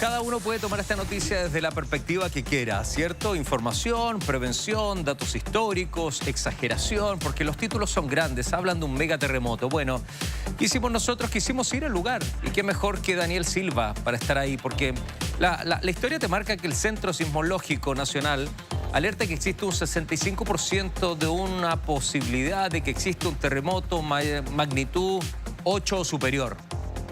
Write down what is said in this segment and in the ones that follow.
Cada uno puede tomar esta noticia desde la perspectiva que quiera, ¿cierto? Información, prevención, datos históricos, exageración, porque los títulos son grandes, hablan de un megaterremoto. Bueno, quisimos ir al lugar, y qué mejor que Daniel Silva para estar ahí, porque la historia te marca que el Centro Sismológico Nacional alerta que existe un 65% de una posibilidad de que exista un terremoto magnitud 8 o superior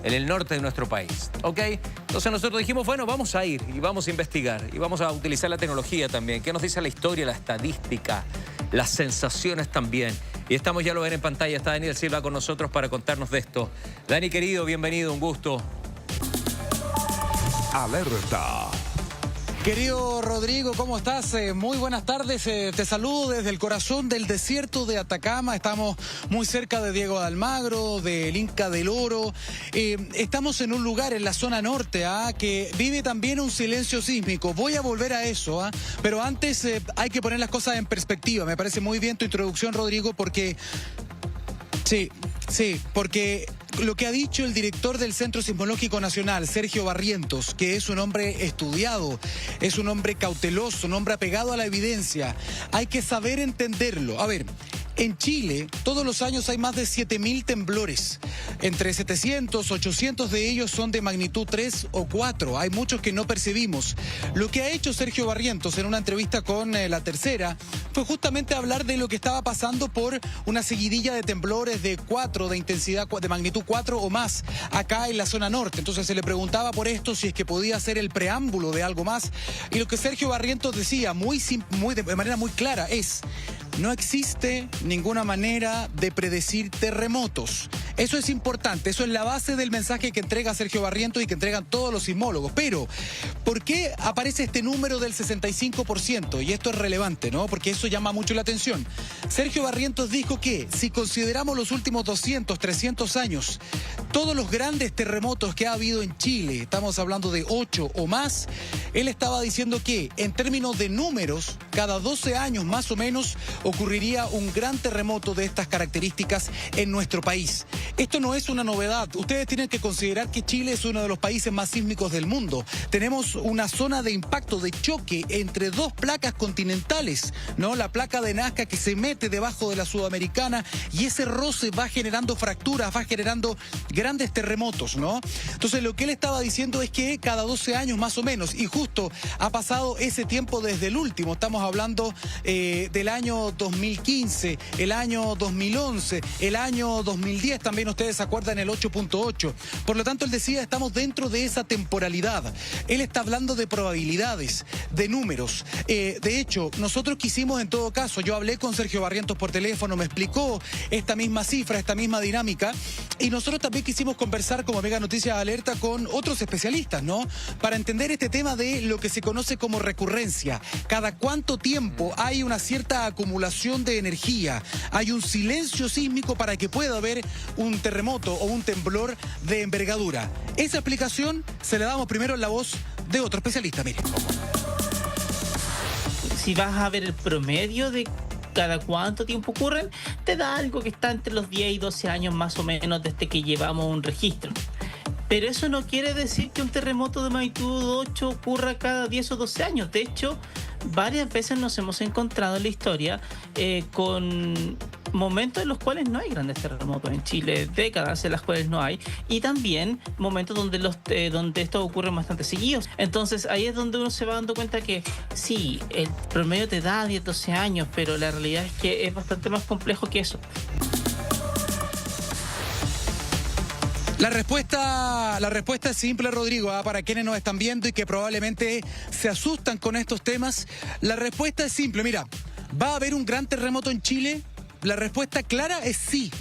en el norte de nuestro país, ¿ok? Entonces nosotros dijimos, bueno, vamos a ir y vamos a investigar y vamos a utilizar la tecnología también. ¿Qué nos dice la historia, la estadística, las sensaciones también? Y estamos, ya lo ven en pantalla, está Daniel Silva con nosotros para contarnos de esto. Dani, querido, bienvenido, un gusto. Alerta. Querido Rodrigo, ¿cómo estás? Muy buenas tardes. Te saludo desde el corazón del desierto de Atacama. Estamos muy cerca de Diego de Almagro, del Inca del Oro. Estamos en un lugar en la zona norte que vive también un silencio sísmico. Voy a volver a eso, pero antes hay que poner las cosas en perspectiva. Me parece muy bien tu introducción, Rodrigo, porque... Sí, porque lo que ha dicho el director del Centro Sismológico Nacional, Sergio Barrientos, que es un hombre estudiado, es un hombre cauteloso, un hombre apegado a la evidencia, hay que saber entenderlo. A ver, en Chile, todos los años hay más de 7.000 temblores. Entre 700, 800 de ellos son de magnitud 3 o 4. Hay muchos que no percibimos. Lo que ha hecho Sergio Barrientos en una entrevista con La Tercera fue justamente hablar de lo que estaba pasando por una seguidilla de temblores de 4, de intensidad, de magnitud 4 o más, acá en la zona norte. Entonces se le preguntaba por esto si es que podía ser el preámbulo de algo más. Y lo que Sergio Barrientos decía de manera muy clara es: no existe ninguna manera de predecir terremotos. Eso es importante, eso es la base del mensaje que entrega Sergio Barrientos y que entregan todos los sismólogos. Pero, ¿por qué aparece este número del 65%? Y esto es relevante, ¿no? Porque eso llama mucho la atención. Sergio Barrientos dijo que si consideramos los últimos 200, 300 años, todos los grandes terremotos que ha habido en Chile, estamos hablando de 8 o más, él estaba diciendo que en términos de números, cada 12 años más o menos ocurriría un gran terremoto de estas características en nuestro país. Esto no es una novedad. Ustedes tienen que considerar que Chile es uno de los países más sísmicos del mundo. Tenemos una zona de impacto, de choque entre dos placas continentales, ¿no? La placa de Nazca que se mete debajo de la sudamericana y ese roce va generando fracturas, va generando grandes terremotos, ¿no? Entonces lo que él estaba diciendo es que cada 12 años más o menos, y justo ha pasado ese tiempo desde el último. Estamos hablando del año 2015, el año 2011, el año 2010, también ustedes se acuerdan, el 8.8. Por lo tanto, él decía, estamos dentro de esa temporalidad. Él está hablando de probabilidades, de números. De hecho, nosotros quisimos, en todo caso, yo hablé con Sergio Barrientos por teléfono, me explicó esta misma cifra, esta misma dinámica, y nosotros también quisimos conversar como Mega Noticias Alerta con otros especialistas, ¿no? Para entender este tema de lo que se conoce como recurrencia. Cada cuánto tiempo hay una cierta acumulación de energía, hay un silencio sísmico para que pueda haber un terremoto o un temblor de envergadura. Esa explicación se la damos primero en la voz de otro especialista, mire. Si vas a ver el promedio de cada cuánto tiempo ocurren, te da algo que está entre los 10 y 12 años más o menos desde que llevamos un registro. Pero eso no quiere decir que un terremoto de magnitud 8 ocurra cada 10 o 12 años. De hecho, varias veces nos hemos encontrado en la historia con momentos en los cuales no hay grandes terremotos en Chile, décadas en las cuales no hay, y también momentos donde estos ocurren bastante seguidos. Entonces ahí es donde uno se va dando cuenta que sí, el promedio te da 10, 12 años, pero la realidad es que es bastante más complejo que eso. La respuesta es simple, Rodrigo, para quienes nos están viendo y que probablemente se asustan con estos temas. La respuesta es simple, mira, ¿va a haber un gran terremoto en Chile? La respuesta clara es sí.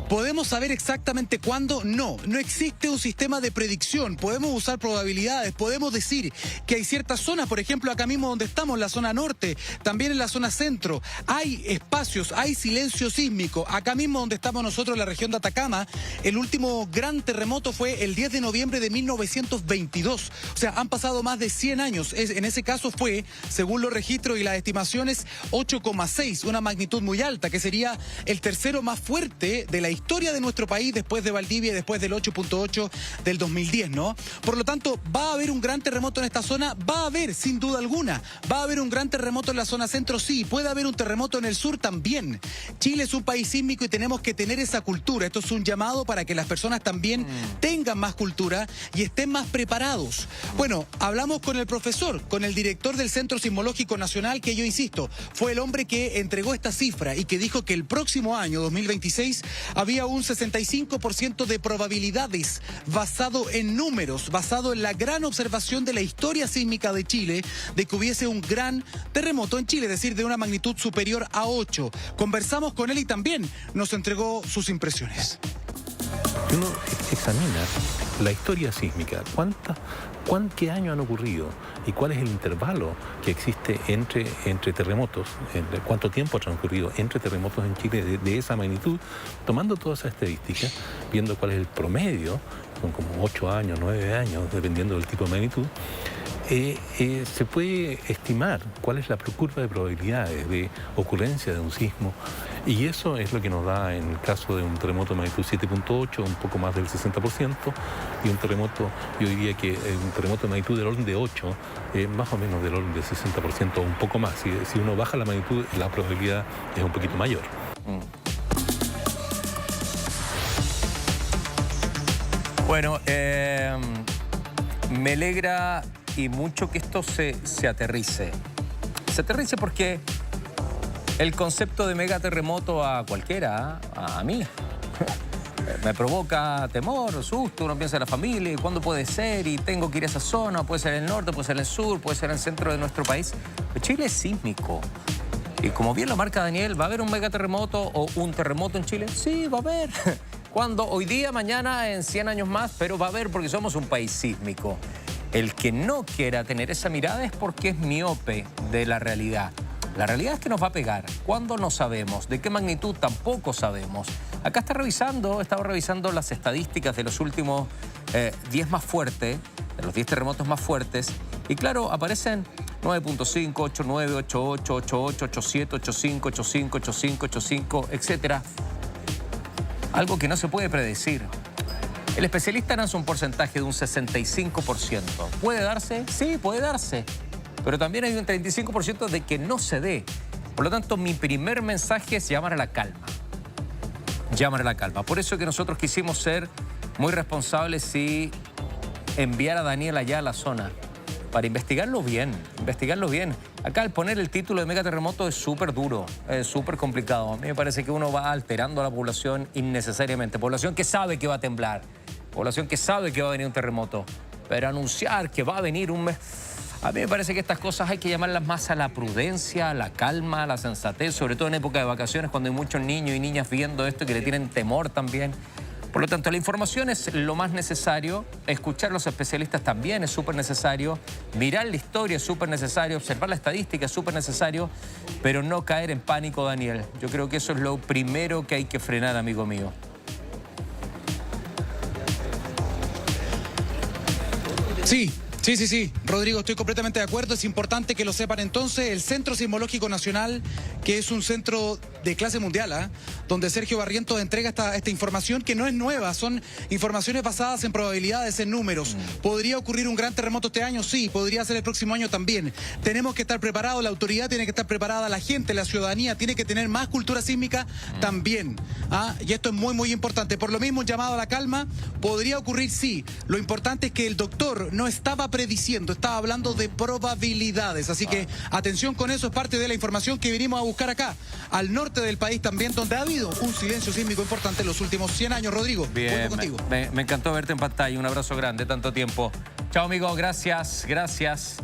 ¿Podemos saber exactamente cuándo? No, no existe un sistema de predicción. Podemos usar probabilidades, podemos decir que hay ciertas zonas, por ejemplo, acá mismo donde estamos, en la zona norte, también en la zona centro, hay espacios, hay silencio sísmico. Acá mismo donde estamos nosotros, en la región de Atacama, el último gran terremoto fue el 10 de noviembre de 1922. O sea, han pasado más de 100 años. En ese caso fue, según los registros y las estimaciones, 8,6, una magnitud muy alta, que sería el tercero más fuerte de la historia historia de nuestro país después de Valdivia y después del 8.8 del 2010, ¿no? Por lo tanto, ¿va a haber un gran terremoto en esta zona? Va a haber, sin duda alguna. ¿Va a haber un gran terremoto en la zona centro? Sí. ¿Puede haber un terremoto en el sur? También. Chile es un país sísmico y tenemos que tener esa cultura. Esto es un llamado para que las personas también tengan más cultura y estén más preparados. Bueno, hablamos con el profesor, con el director del Centro Sismológico Nacional, que yo insisto, fue el hombre que entregó esta cifra y que dijo que el próximo año, 2026, había un 65% de probabilidades basado en números, basado en la gran observación de la historia sísmica de Chile, de que hubiese un gran terremoto en Chile, es decir, de una magnitud superior a 8. Conversamos con él y también nos entregó sus impresiones. Uno examina la historia sísmica, ¿qué años han ocurrido? ¿Y cuál es el intervalo que existe entre terremotos? ¿Cuánto tiempo ha transcurrido entre terremotos en Chile de esa magnitud? Tomando todas esas estadísticas, viendo cuál es el promedio, son como 8 años, 9 años, dependiendo del tipo de magnitud, se puede estimar cuál es la curva de probabilidades de ocurrencia de un sismo, y eso es lo que nos da, en el caso de un terremoto de magnitud 7.8, un poco más del 60%, y un terremoto, yo diría que un terremoto de magnitud del orden de 8, más o menos del orden de 60% o un poco más. Si uno baja la magnitud, la probabilidad es un poquito mayor. Bueno, me alegra y mucho que esto se aterrice. Se aterrice porque el concepto de megaterremoto a cualquiera, a mí, me provoca temor, susto. Uno piensa en la familia, cuándo puede ser, y tengo que ir a esa zona, puede ser en el norte, puede ser en el sur, puede ser en el centro de nuestro país. Pero Chile es sísmico. Y como bien lo marca Daniel, ¿va a haber un megaterremoto o un terremoto en Chile? Sí, va a haber. ¿Cuándo? Hoy día, mañana, en 100 años más, pero va a haber porque somos un país sísmico. El que no quiera tener esa mirada es porque es miope de la realidad. La realidad es que nos va a pegar. ¿Cuándo? No sabemos. ¿De qué magnitud? Tampoco sabemos. Acá estaba revisando las estadísticas de los últimos 10 más fuertes, de los 10 terremotos más fuertes. Y claro, aparecen 9.5, 8.9, 8.8, 8.8, 8.7, 8.5, 8.5, 8.5, 8.5, etc. Algo que no se puede predecir. El especialista lanza un porcentaje de un 65%. ¿Puede darse? Sí, puede darse. Pero también hay un 35% de que no se dé. Por lo tanto, mi primer mensaje es llamar a la calma. Llamar a la calma. Por eso que nosotros quisimos ser muy responsables y enviar a Daniel allá a la zona para investigarlo bien, Acá al poner el título de megaterremoto es súper duro, es súper complicado. A mí me parece que uno va alterando a la población innecesariamente. Población que sabe que va a temblar, población que sabe que va a venir un terremoto. Pero anunciar que va a venir un mes... A mí me parece que estas cosas hay que llamarlas más a la prudencia, a la calma, a la sensatez, sobre todo en época de vacaciones, cuando hay muchos niños y niñas viendo esto y que le tienen temor también. Por lo tanto, la información es lo más necesario, escuchar a los especialistas también es súper necesario, mirar la historia es súper necesario, observar la estadística es súper necesario, pero no caer en pánico, Daniel. Yo creo que eso es lo primero que hay que frenar, amigo mío. Sí. Rodrigo, estoy completamente de acuerdo. Es importante que lo sepan entonces. El Centro Sismológico Nacional, que es un centro de clase mundial, donde Sergio Barrientos entrega esta información que no es nueva, son informaciones basadas en probabilidades, en números. ¿Podría ocurrir un gran terremoto este año? Sí. ¿Podría ser el próximo año? También. Tenemos que estar preparados, la autoridad tiene que estar preparada, la gente, la ciudadanía tiene que tener más cultura sísmica también. Y esto es muy, muy importante. Por lo mismo, un llamado a la calma. ¿Podría ocurrir? Sí. Lo importante es que el doctor no estaba prediciendo, estaba hablando de probabilidades. Así que atención con eso, es parte de la información que vinimos a buscar acá, al norte del país también, donde ha habido un silencio sísmico importante en los últimos 100 años. Rodrigo, vuelvo contigo. Me encantó verte en pantalla. Un abrazo grande, tanto tiempo. Chao, amigo. Gracias.